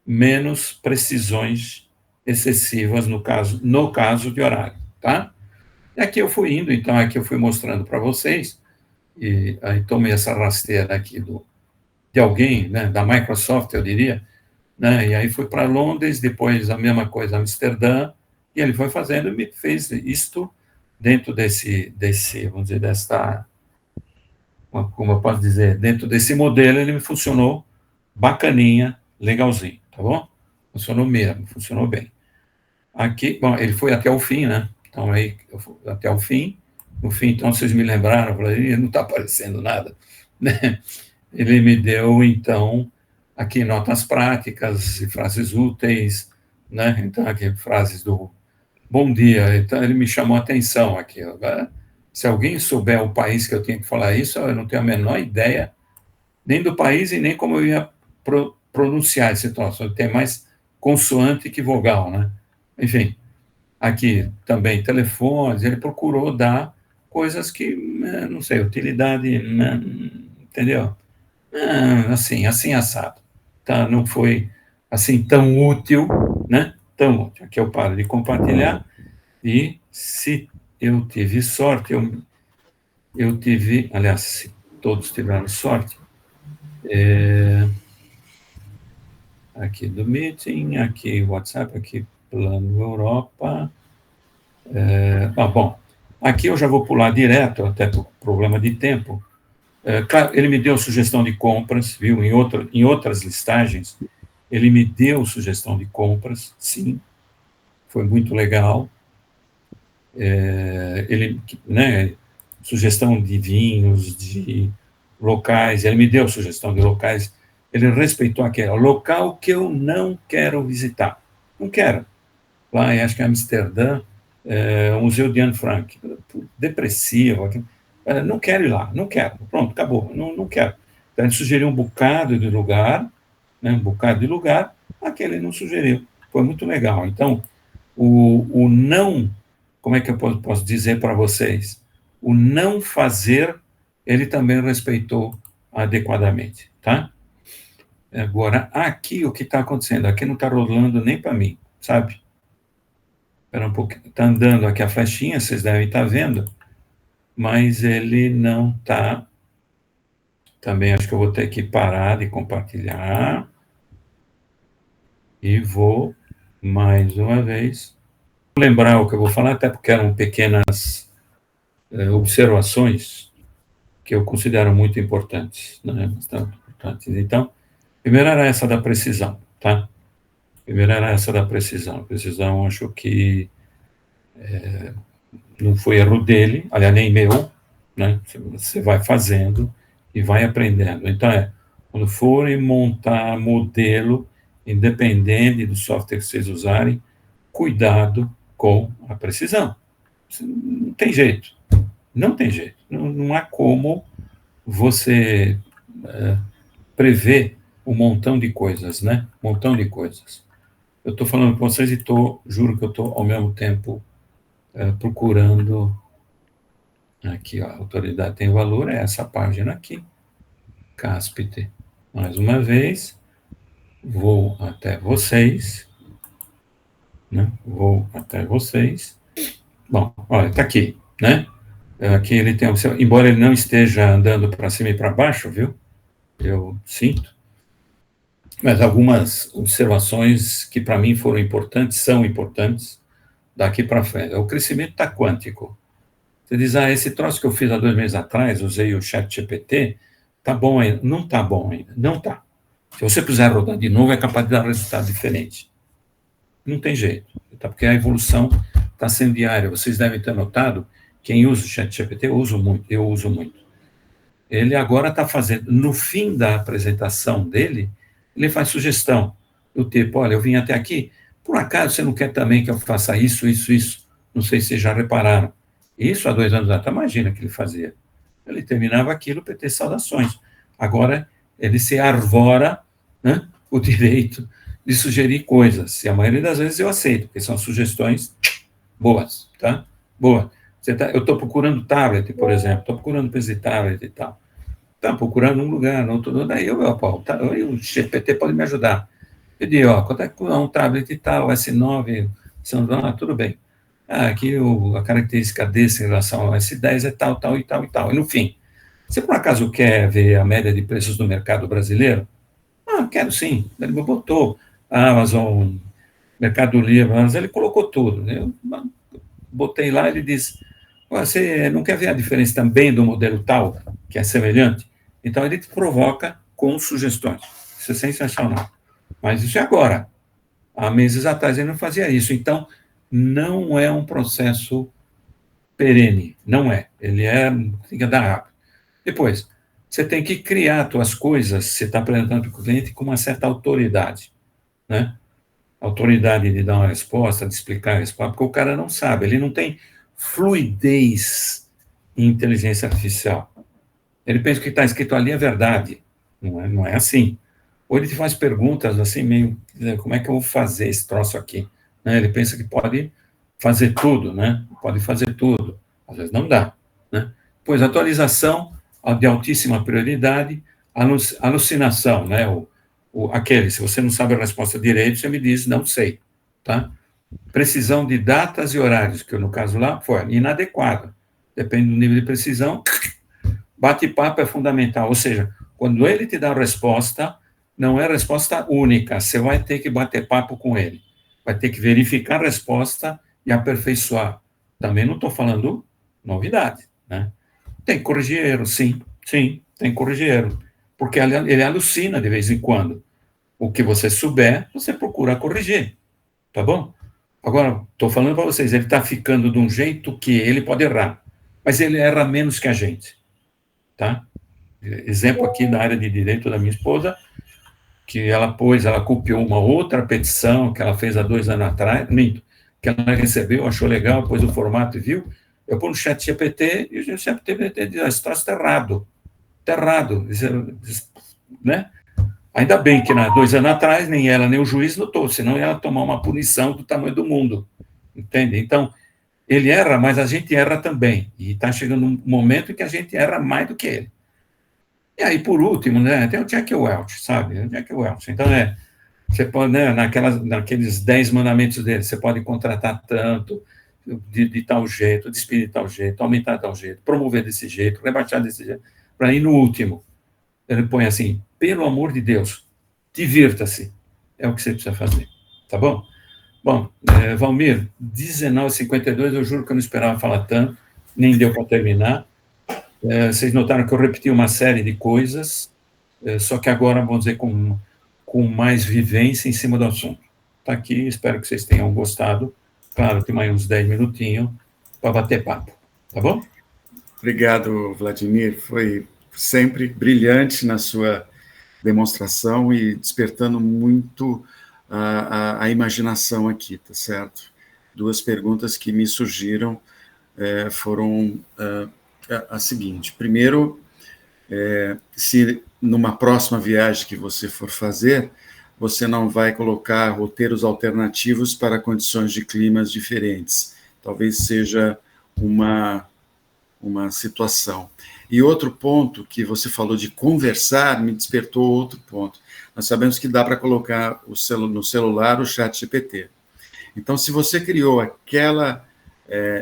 menos precisões excessivas no caso de horário, tá? E aqui eu fui indo, então aqui eu fui mostrando para vocês, e aí tomei essa rasteira aqui de alguém, né, da Microsoft, eu diria, né, e aí fui para Londres, depois a mesma coisa, Amsterdã, e ele foi fazendo e me fez isto dentro desse vamos dizer, como eu posso dizer, dentro desse modelo, ele me funcionou bacaninha, legalzinho, tá bom? Funcionou mesmo, funcionou bem. Aqui, bom, ele foi até o fim, né? Então, aí, eu fui até o fim. No fim, então, vocês me lembraram, eu falei, não está aparecendo nada, né? Ele me deu, então, aqui notas práticas e frases úteis, né? Então, aqui, frases do bom dia. Então, ele me chamou a atenção aqui. Se alguém souber o país que eu tenho que falar isso, eu não tenho a menor ideia, nem do país e nem como eu ia pronunciar esse troço. Tem mais consoante que vogal, né? Enfim, aqui também telefones, ele procurou dar coisas que, não sei, utilidade, entendeu? Assim, assado. Tá? Não foi, assim, tão útil, né? Tão útil. Aqui eu paro de compartilhar e, se eu tive sorte, eu tive, aliás, se todos tiveram sorte, aqui do Meeting, aqui WhatsApp, aqui Plano Europa. Bom, aqui eu já vou pular direto, até por problema de tempo. Claro, ele me deu sugestão de compras, viu? Em outras listagens, ele me deu sugestão de compras, sim, foi muito legal. Ele, né, sugestão de vinhos, de locais, ele me deu sugestão de locais, ele respeitou aquele local que eu não quero visitar, não quero. Lá, acho que é Amsterdã, o Museu de Anne Frank, depressivo, não quero ir lá, não quero, pronto, acabou, não quero. Então, ele sugeriu um bocado de lugar, né, aquele não sugeriu, foi muito legal. Então, o não, como é que eu posso dizer para vocês? O não fazer, ele também respeitou adequadamente, tá? Agora, aqui, o que está acontecendo? Aqui não está rolando nem para mim, sabe? Espera um pouquinho. Está andando aqui a flechinha, vocês devem estar vendo, mas ele não está... Também acho que eu vou ter que parar de compartilhar. E vou, mais uma vez, lembrar o que eu vou falar, até porque eram pequenas observações que eu considero muito importantes, né? Bastante importantes. Então, primeiro era essa da precisão, tá? Precisão, acho que não foi erro dele, aliás, nem meu, né? Você vai fazendo e vai aprendendo. Então, quando forem montar modelo, independente do software que vocês usarem, cuidado com a precisão. Não tem jeito. Não tem jeito. Não há como você prever um montão de coisas, né? Um montão de coisas. Eu estou falando com vocês e juro que eu estou, ao mesmo tempo, procurando... Aqui, ó, a autoridade tem valor, é essa página aqui, CASPT. Mais uma vez, vou até vocês, né? Vou até vocês. Bom, olha, está aqui, né? Aqui ele tem, embora ele não esteja andando para cima e para baixo, viu? Eu sinto. Mas algumas observações que para mim foram importantes, são importantes, daqui para frente. O crescimento está quântico. Você diz, esse troço que eu fiz há 2 meses atrás, usei o ChatGPT, tá bom ainda. Não tá bom ainda, não tá. Se você puser rodar de novo, é capaz de dar um resultado diferente. Não tem jeito, tá? Porque a evolução está sendo diária. Vocês devem ter notado, quem usa o ChatGPT, eu uso muito. Ele agora está fazendo, no fim da apresentação dele, ele faz sugestão, do tipo, olha, eu vim até aqui, por acaso você não quer também que eu faça isso? Não sei se vocês já repararam. Isso há 2 anos atrás, imagina o que ele fazia. Ele terminava aquilo, PT, saudações. Agora, ele se arvora, né, o direito de sugerir coisas. E a maioria das vezes eu aceito, porque são sugestões boas, tá? Boa. Eu estou procurando tablet, por exemplo, estou procurando preço de tablet e tal. Está procurando um lugar, não outro, daí o GPT pode me ajudar. Eu digo, quanto é que um tablet e tal, S9, tudo bem. Aqui a característica desse em relação ao S10 é tal, tal e tal e tal. E no fim, você por acaso quer ver a média de preços do mercado brasileiro? Quero sim. Ele botou Amazon, Mercado Livre, mas ele colocou tudo. Eu botei lá, ele diz, você não quer ver a diferença também do modelo tal, que é semelhante? Então, ele te provoca com sugestões. Isso é sensacional. Mas isso é agora. Há meses atrás ele não fazia isso. Então, não é um processo perene. Não é. Ele tem que andar rápido. Depois, você tem que criar as suas coisas, você está apresentando para o cliente com uma certa autoridade, né? Autoridade de dar uma resposta, de explicar a resposta, porque o cara não sabe, ele não tem fluidez em inteligência artificial. Ele pensa que o que está escrito ali é verdade. Não é assim. Ou ele te faz perguntas assim, meio, como é que eu vou fazer esse troço aqui? Né? Ele pensa que pode fazer tudo, né? Pode fazer tudo. Às vezes não dá, né? Pois atualização de altíssima prioridade, alucinação, né? Se você não sabe a resposta direito, você me diz, não sei, tá? Precisão de datas e horários, que no caso lá foi inadequada. Depende do nível de precisão. Bate-papo é fundamental, ou seja, quando ele te dá a resposta, não é resposta única, você vai ter que bater papo com ele, vai ter que verificar a resposta e aperfeiçoar. Também não estou falando novidade, né? Tem que corrigir erro, sim, tem que corrigir erro, porque ele alucina de vez em quando. O que você souber, você procura corrigir, tá bom? Agora, estou falando para vocês, ele está ficando de um jeito que ele pode errar, mas ele erra menos que a gente. Tá? Exemplo aqui da área de direito da minha esposa, que ela copiou uma outra petição que ela fez há 2 anos atrás, que ela recebeu, achou legal, pôs o formato e viu, eu pôr no ChatGPT, e o ChatGPT diz, esse troço está errado, né? Ainda bem que 2 anos atrás, nem ela nem o juiz notou, senão ela tomar uma punição do tamanho do mundo, entende? Então, ele erra, mas a gente erra também. E está chegando um momento em que a gente erra mais do que ele. E aí, por último, né, tem o Jack Welch, sabe? O Jack Welch. Então, você pode, né, naqueles 10 mandamentos dele, você pode contratar tanto, de tal jeito, despedir de tal jeito, aumentar de tal jeito, promover desse jeito, rebaixar desse jeito, para ir no último. Ele põe assim, pelo amor de Deus, divirta-se. É o que você precisa fazer. Tá bom? Bom, Valmir, 19h52, eu juro que eu não esperava falar tanto, nem deu para terminar. Vocês notaram que eu repeti uma série de coisas, só que agora, vamos dizer, com mais vivência em cima do assunto. Está aqui, espero que vocês tenham gostado. Claro, tem mais uns 10 minutinhos para bater papo. Tá bom? Obrigado, Vladimir. Foi sempre brilhante na sua demonstração e despertando muito a imaginação aqui, tá certo? 2 perguntas que me surgiram foram a seguinte. Primeiro, se numa próxima viagem que você for fazer, você não vai colocar roteiros alternativos para condições de climas diferentes. Talvez seja uma uma situação. E outro ponto que você falou de conversar me despertou outro ponto. Nós sabemos que dá para colocar no celular o ChatGPT. Então, se você criou aquela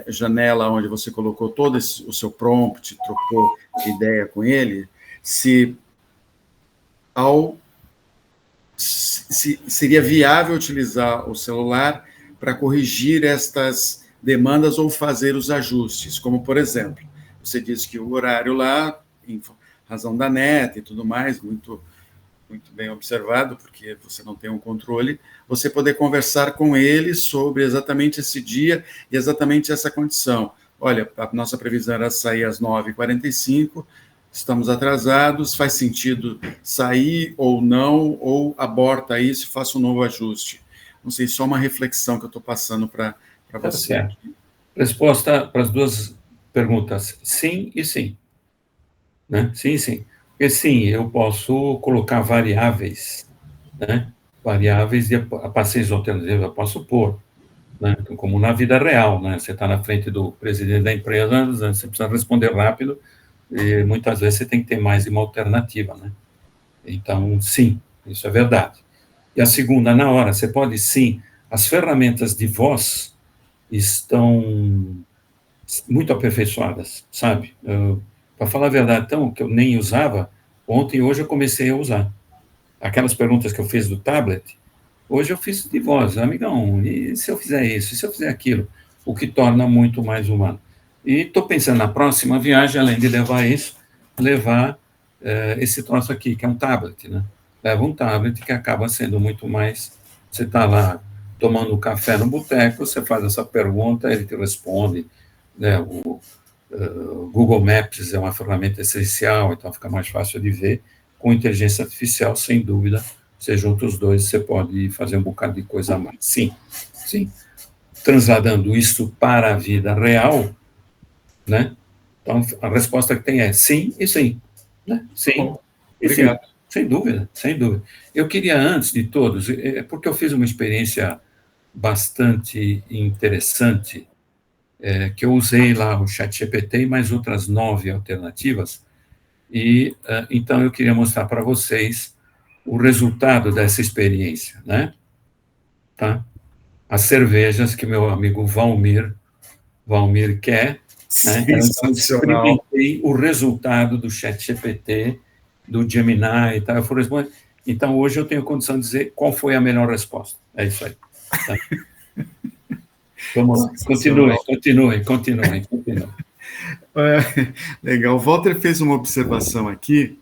janela onde você colocou todo o seu prompt, trocou ideia com ele, seria viável utilizar o celular para corrigir estas demandas ou fazer os ajustes, como, por exemplo, você disse que o horário lá, em razão da neta e tudo mais, muito bem observado, porque você não tem um controle, você poder conversar com ele sobre exatamente esse dia e exatamente essa condição. Olha, a nossa previsão era sair às 9h45, estamos atrasados, faz sentido sair ou não, ou aborta isso e faça um novo ajuste. Não sei, só uma reflexão que eu estou passando para você. Certo. Resposta para as duas perguntas, sim e sim. Né? Sim e sim. Porque sim, eu posso colocar variáveis, né? Variáveis de passeios alternativos, eu posso pôr, né? Como na vida real, né? Você está na frente do presidente da empresa, você precisa responder rápido, e muitas vezes você tem que ter mais de uma alternativa, né? Então, sim, isso é verdade. E a segunda, na hora, você pode, sim, as ferramentas de voz estão muito aperfeiçoadas, sabe? Para falar a verdade, então, que eu nem usava, ontem e hoje eu comecei a usar. Aquelas perguntas que eu fiz do tablet, hoje eu fiz de voz, amigão, e se eu fizer isso, e se eu fizer aquilo? O que torna muito mais humano. E estou pensando na próxima viagem, além de levar isso, levar esse troço aqui, que é um tablet, né? Leva um tablet que acaba sendo muito mais... Você está lá tomando um café no boteco, você faz essa pergunta, ele te responde, né? O Google Maps é uma ferramenta essencial, então fica mais fácil de ver. Com inteligência artificial, sem dúvida, você junta os dois, você pode fazer um bocado de coisa a mais. Sim, sim. Transladando isso para a vida real, né? Então, a resposta que tem é sim e sim. Né? Sim. Bom, e obrigado. Sim. Sem dúvida, sem dúvida. Eu queria, antes de todos, porque eu fiz uma experiência bastante interessante, que eu usei lá o ChatGPT e mais outras 9 alternativas, e então eu queria mostrar para vocês o resultado dessa experiência, né? Tá? As cervejas que meu amigo Valmir quer, né? Então, experimentei o resultado do ChatGPT, do Gemini e tal. Eu fui responder. Então, hoje eu tenho condição de dizer qual foi a melhor resposta. É isso aí. Tá? Vamos lá. Continuem. Legal. O Walter fez uma observação aqui.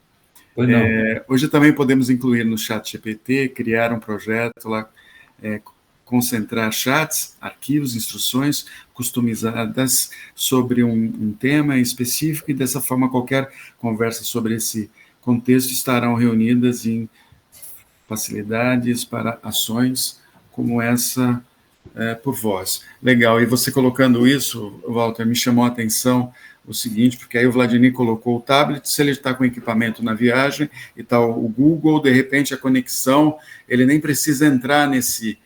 Hoje também podemos incluir no ChatGPT, criar um projeto lá, concentrar chats, arquivos, instruções customizadas sobre um tema específico, e dessa forma qualquer conversa sobre esse contexto estarão reunidas em facilidades para ações como essa por voz. Legal, e você colocando isso, Walter, me chamou a atenção o seguinte, porque aí o Vladimir colocou o tablet, se ele está com equipamento na viagem e tal, o Google, de repente a conexão, ele nem precisa entrar nesse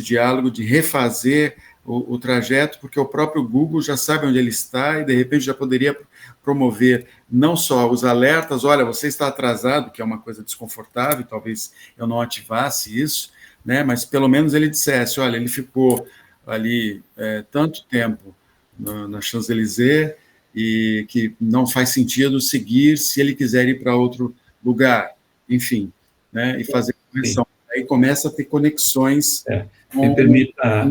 diálogo de refazer o trajeto, porque o próprio Google já sabe onde ele está e, de repente, já poderia promover não só os alertas, olha, você está atrasado, que é uma coisa desconfortável, talvez eu não ativasse isso, né? Mas pelo menos ele dissesse, olha, ele ficou ali tanto tempo na Champs-Élysées e que não faz sentido seguir se ele quiser ir para outro lugar, enfim, né? E fazer correção. Aí começa a ter conexões com me permita,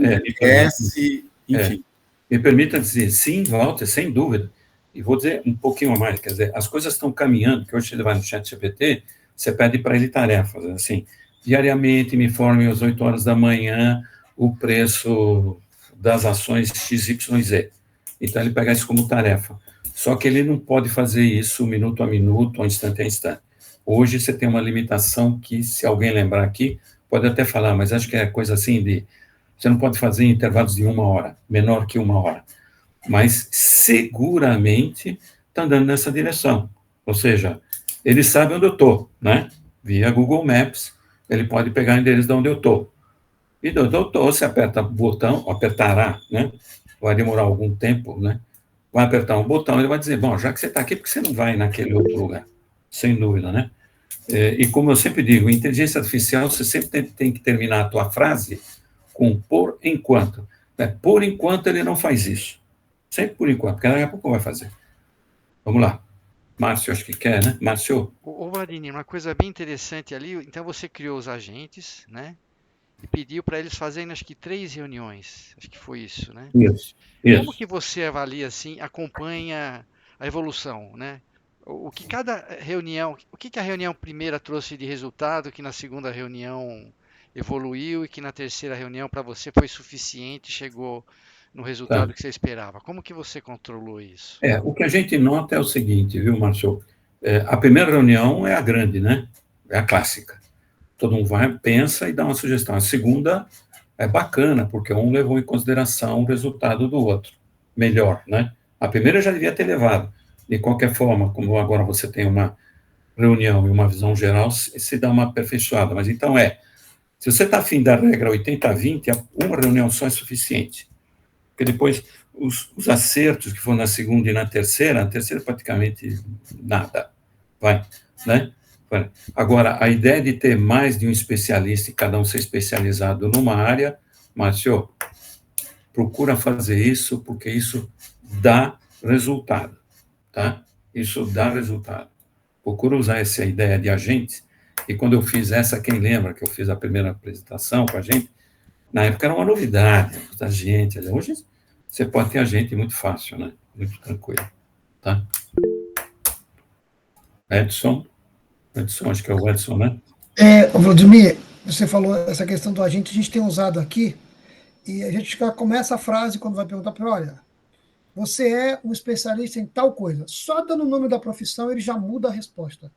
enfim. Me permita dizer, sim, Walter, sem dúvida, e vou dizer um pouquinho a mais, quer dizer, as coisas estão caminhando, que hoje você vai no ChatGPT, você pede para ele tarefas, assim, diariamente me informe às 8 horas da manhã o preço das ações XYZ. Então, ele pega isso como tarefa. Só que ele não pode fazer isso minuto a minuto, ou instante a instante. Hoje você tem uma limitação que, se alguém lembrar aqui, pode até falar, mas acho que é coisa assim de... Você não pode fazer em intervalos de 1 hora, menor que 1 hora. Mas, seguramente, está andando nessa direção. Ou seja, ele sabe onde eu estou, né? Via Google Maps, ele pode pegar o endereço de onde eu estou. E de onde eu estou, você aperta o botão, apertará, né? Vai demorar algum tempo, né? vai apertar um botão, ele vai dizer, bom, já que você está aqui, por que você não vai naquele outro lugar? Sem dúvida, né? E como eu sempre digo, inteligência artificial, você sempre tem que terminar a tua frase com por enquanto. Por enquanto ele não faz isso. Sempre por enquanto, porque daqui a pouco vai fazer. Vamos lá. Márcio, acho que quer, né? Márcio? Ô Vladimir, uma coisa bem interessante ali, então você criou os agentes, né? E pediu para eles fazerem, acho que 3 reuniões. Acho que foi isso, né? Isso, Como isso. que você avalia, assim, acompanha a evolução, né? O que cada reunião, o que a reunião primeira trouxe de resultado, que na segunda reunião evoluiu e que na terceira reunião para você foi suficiente, chegou no Tá. resultado que você esperava. Como que você controlou isso? O que a gente nota é o seguinte, viu, Márcio? A primeira reunião é a grande, né? É a clássica. Todo mundo vai, pensa e dá uma sugestão. A segunda é bacana, porque um levou em consideração o resultado do outro. Melhor, né? A primeira já devia ter levado. De qualquer forma, como agora você tem uma reunião e uma visão geral, se dá uma aperfeiçoada. Mas então se você está afim da regra 80-20, uma reunião só é suficiente. Porque depois os acertos que foram na segunda e na terceira, a terceira praticamente nada. Vai, né? Agora, a ideia de ter mais de um especialista e cada um ser especializado numa área, Márcio, procura fazer isso, porque isso dá resultado, tá? Isso dá resultado. Procura usar essa ideia de agente, e quando eu fiz essa, quem lembra que eu fiz a primeira apresentação com a gente, na época era uma novidade, a gente, hoje você pode ter agente muito fácil, né? Muito tranquilo, tá? Edson, acho que é o Edson, né? Vladimir, você falou essa questão do agente, a gente tem usado aqui, e a gente já começa a frase quando vai perguntar para olha, você é um especialista em tal coisa. Só dando o nome da profissão, ele já muda a resposta.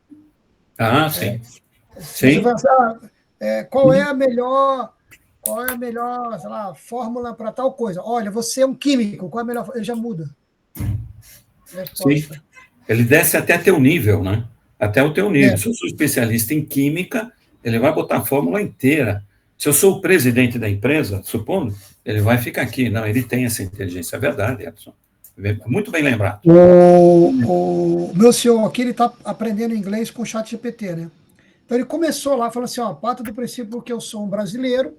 Sim. Você vai falar, qual é a melhor, sei lá, fórmula para tal coisa? Olha, você é um químico, qual é a melhor? Ele já muda. Sim. Ele desce até teu nível, né? Até o teu nível. Se eu sou especialista em química, ele vai botar a fórmula inteira. Se eu sou o presidente da empresa, supondo, ele vai ficar aqui. Não, ele tem essa inteligência. É verdade, Edson. Muito bem lembrado. O meu senhor aqui, ele está aprendendo inglês com o ChatGPT, né? Então, ele começou lá falando assim, parta do princípio que eu sou um brasileiro,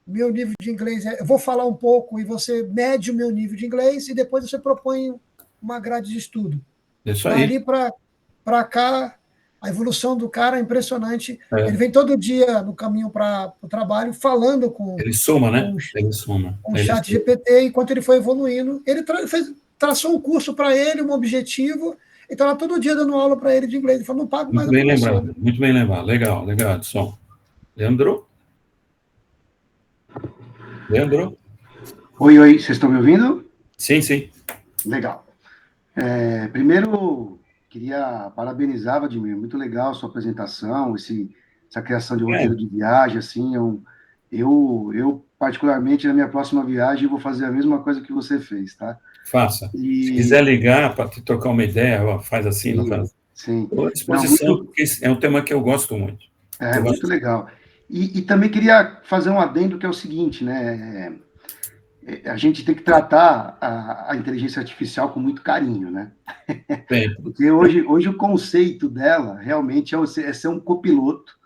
meu nível de inglês eu vou falar um pouco e você mede o meu nível de inglês e depois você propõe uma grade de estudo. Isso aí. Dali para cá, a evolução do cara é impressionante. Ele vem todo dia no caminho para o trabalho falando com... Ele soma, né? Ele soma. Com o ChatGPT, enquanto ele foi evoluindo. Ele traçou um curso para ele, um objetivo, então lá todo dia dando aula para ele de inglês. Ele falou, não pago mais a professor. Muito bem lembrado. Legal, Edson. Leandro? Oi, vocês estão me ouvindo? Sim. Legal. Primeiro, queria parabenizar, Vladimir, muito legal a sua apresentação, essa criação de roteiro de viagem, assim, eu, particularmente, na minha próxima viagem, vou fazer a mesma coisa que você fez, tá? Faça. Se quiser ligar para te trocar uma ideia, faz assim, não faz? Sim. Estou à disposição, porque é um tema que eu gosto muito. Muito legal. E também queria fazer um adendo que é o seguinte, né? A gente tem que tratar a inteligência artificial com muito carinho, né? Porque hoje o conceito dela realmente é ser um copiloto,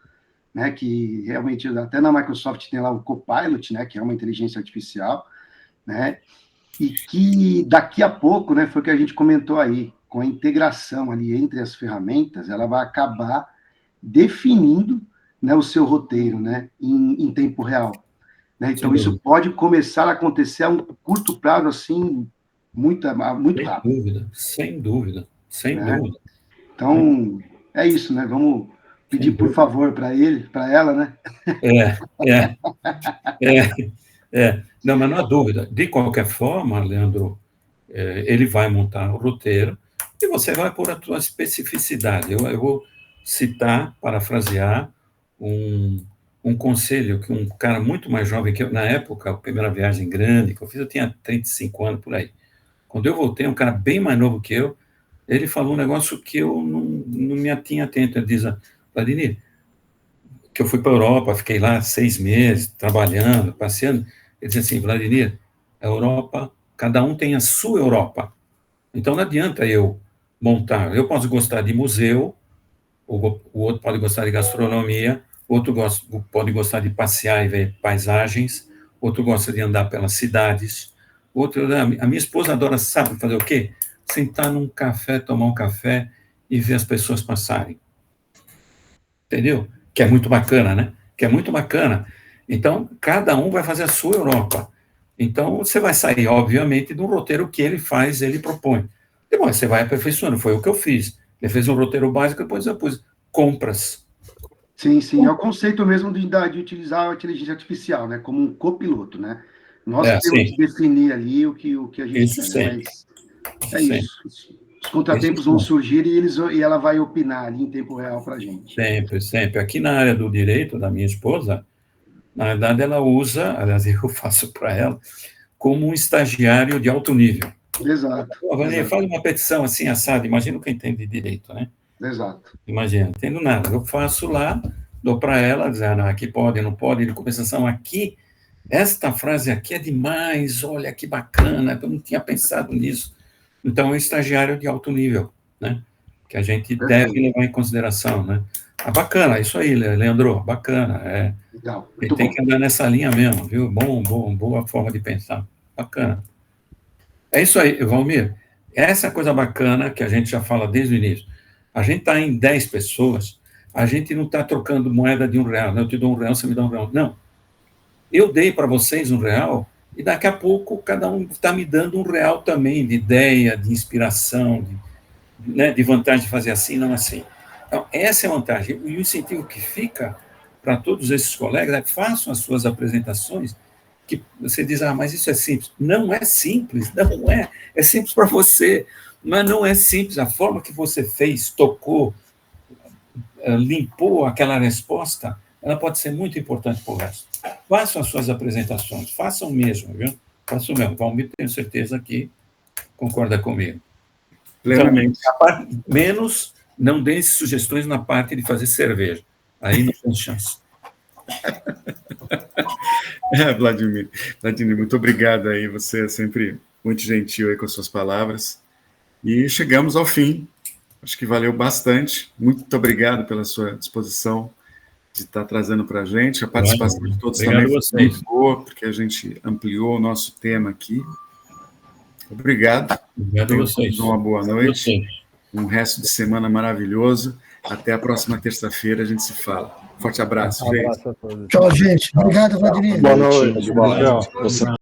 né? Que realmente até na Microsoft tem lá o Copilot, né? Que é uma inteligência artificial, né? E que daqui a pouco, né? Foi o que a gente comentou aí, com a integração ali entre as ferramentas, ela vai acabar definindo, né, o seu roteiro, né? Em tempo real. Né? Então, isso pode começar a acontecer a um curto prazo, assim, muito rápido. Sem dúvida. Então, é isso, né? Vamos pedir, por favor, para ela, né? Não, mas não há dúvida. De qualquer forma, Leandro, ele vai montar o roteiro e você vai pôr a tua especificidade. Eu vou citar, parafrasear, um conselho que um cara muito mais jovem que eu, na época, a primeira viagem grande que eu fiz, eu tinha 35 anos por aí. Quando eu voltei, um cara bem mais novo que eu, ele falou um negócio que eu não me atinha atento. Ele diz, Vladimir, que eu fui para a Europa, fiquei lá 6 meses, trabalhando, passeando. Ele disse assim, Vladimir, a Europa Cada um tem a sua Europa. Então, não adianta eu montar. Eu posso gostar de museu, o outro pode gostar de gastronomia, outro pode gostar de passear e ver paisagens, outro gosta de andar pelas cidades, a minha esposa adora, sabe fazer o quê? Sentar num café, tomar um café e ver as pessoas passarem. Entendeu? Que é muito bacana, né? Que é muito bacana. Então, cada um vai fazer a sua Europa. Então, você vai sair, obviamente, de um roteiro que ele faz, ele propõe. Depois, você vai aperfeiçoando. Foi o que eu fiz. Ele fez um roteiro básico, depois eu pus compras. Sim, sim. É o conceito mesmo de utilizar a inteligência artificial, né? Como um copiloto, né? Nós temos que definir ali o que a gente quer, né? Mas é isso. Os contratempos vão surgir e ela vai opinar ali em tempo real para a gente. Sempre, sempre. Aqui na área do direito da minha esposa, na verdade, ela usa, aliás, eu faço para ela, como um estagiário de alto nível. Exato. Vânia, faz uma petição assim, assado, imagina quem entende de direito, né? Exato. Imagina, não entendo nada. Eu faço lá, dou para ela, dizendo, aqui pode, não pode, de compensação aqui, esta frase aqui é demais, olha que bacana, eu não tinha pensado nisso. Então, é um estagiário de alto nível, né? Que a gente deve levar em consideração, né? Bacana, isso aí, Leandro, bacana. Legal. Ele tem que andar nessa linha mesmo, viu? Boa forma de pensar. Bacana. É isso aí, Valmir. Essa coisa bacana que a gente já fala desde o início. A gente está em 10 pessoas, a gente não está trocando moeda de R$1, né? Eu te dou R$1, você me dá R$1. Não. Eu dei para vocês R$1 e daqui a pouco cada um está me dando R$1 também, de ideia, de inspiração, de vantagem de fazer assim, não assim. Então, essa é a vantagem. E o incentivo que fica para todos esses colegas é façam as suas apresentações, que você diz, mas isso é simples. Não é simples, não é. É simples para você, mas não é simples. A forma que você fez, tocou, limpou aquela resposta, ela pode ser muito importante para o resto. Façam as suas apresentações, façam mesmo, viu? Façam mesmo. Valmir, tenho certeza que concorda comigo. Plenamente. Então, menos não dê sugestões na parte de fazer cerveja. Aí não tem chance. Vladimir, muito obrigado aí. Você é sempre muito gentil aí com as suas palavras. E chegamos ao fim. Acho que valeu bastante. Muito obrigado pela sua disposição de estar trazendo para a gente. A participação de todos também foi muito boa, porque a gente ampliou o nosso tema aqui. Obrigado. Obrigado a vocês. Uma boa noite. Um resto de semana maravilhoso. Até a próxima terça-feira a gente se fala. Forte abraço, gente. Tchau, gente. Obrigado, Vladimir. Boa noite.